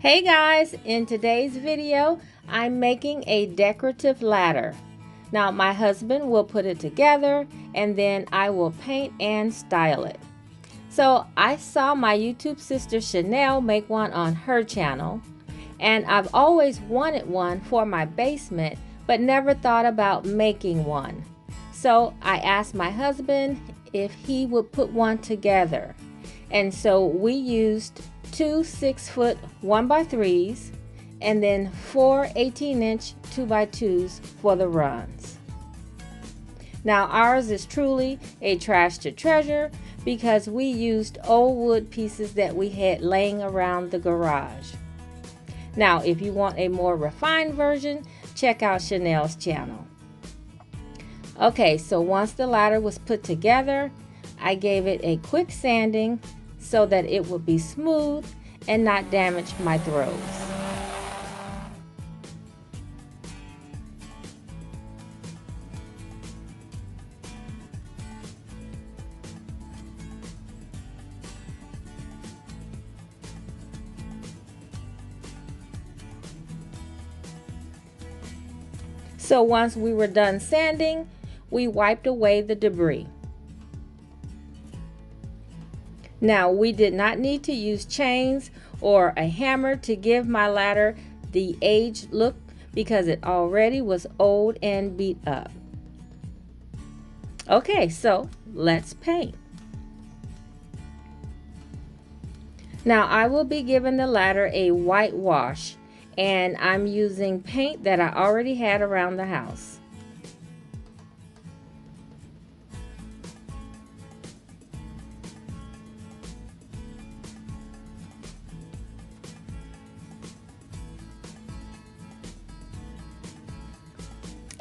Hey guys, in today's video, I'm making a decorative ladder. Now my husband will put it together and then I will paint and style it. So I saw my YouTube sister Shenell make one on her channel, and I've always wanted one for my basement but never thought about making one. So I asked my husband if he would put one together. And so we used two 6-foot 1x3s and then four 18-inch 2x2s for the runs. Now ours is truly a trash to treasure because we used old wood pieces that we had laying around the garage. Now if you want a more refined version, check out Shenell's channel. Okay, so once the ladder was put together, I gave it a quick sanding so that it would be smooth and not damage my throws. So once we were done sanding, we wiped away the debris. Now we did not need to use chains or a hammer to give my ladder the aged look because it already was old and beat up. Okay, so let's paint. Now I will be giving the ladder a whitewash, and I'm using paint that I already had around the house.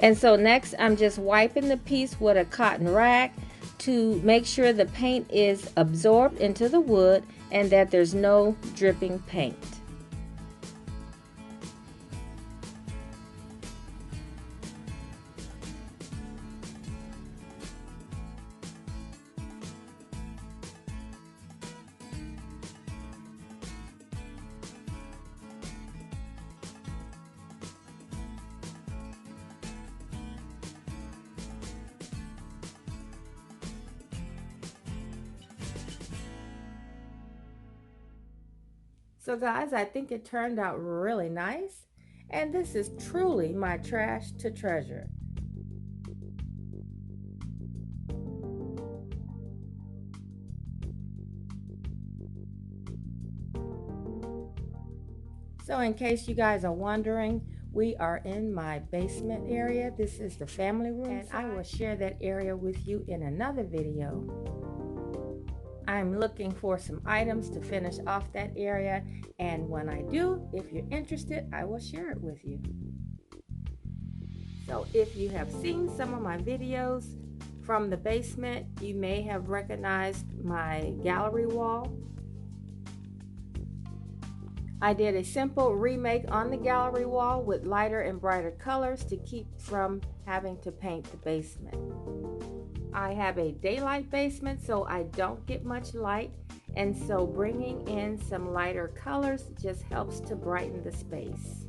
And so next I'm just wiping the piece with a cotton rag to make sure the paint is absorbed into the wood and that there's no dripping paint. So guys, I think it turned out really nice, and this is truly my trash to treasure. So in case you guys are wondering, we are in my basement area. This is the family room, and I will share that area with you in another video. I'm looking for some items to finish off that area, and when I do, if you're interested, I will share it with you. So if you have seen some of my videos from the basement, you may have recognized my gallery wall. I did a simple remake on the gallery wall with lighter and brighter colors to keep from having to paint the basement. I have a daylight basement, so I don't get much light, and so bringing in some lighter colors just helps to brighten the space.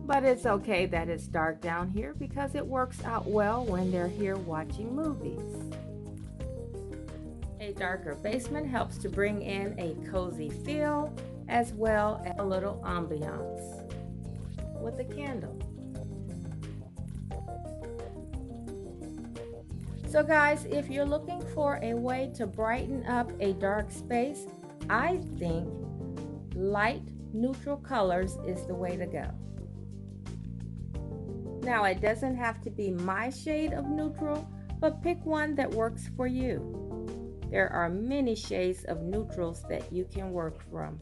But it's okay that it's dark down here because it works out well when they're here watching movies. A darker basement helps to bring in a cozy feel as well as a little ambiance with a candle. So guys, if you're looking for a way to brighten up a dark space, I think light neutral colors is the way to go. Now it doesn't have to be my shade of neutral, but pick one that works for you. There are many shades of neutrals that you can work from.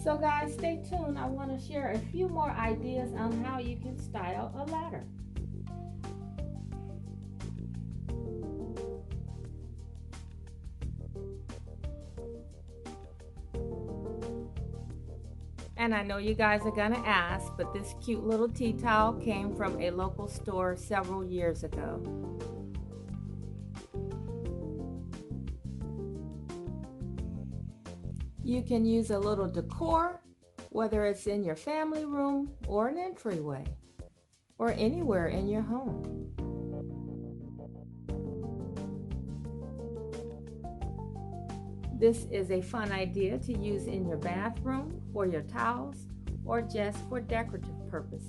So guys, stay tuned. I want to share a few more ideas on how you can style a ladder. And I know you guys are gonna ask, but this cute little tea towel came from a local store several years ago. You can use a little decor, whether it's in your family room or an entryway, or anywhere in your home. This is a fun idea to use in your bathroom for your towels or just for decorative purposes.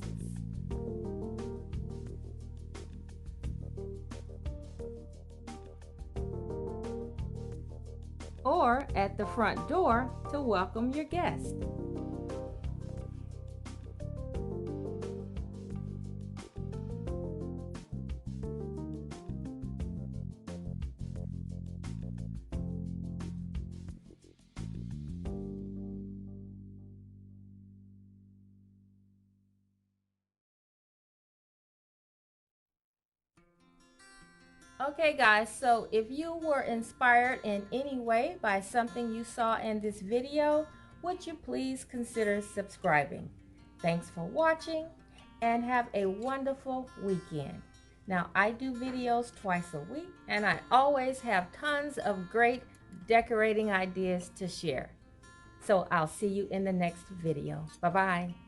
Or at the front door to welcome your guest. Okay guys, so if you were inspired in any way by something you saw in this video, would you please consider subscribing? Thanks for watching and have a wonderful weekend. Now I do videos twice a week and I always have tons of great decorating ideas to share. So I'll see you in the next video. Bye-bye.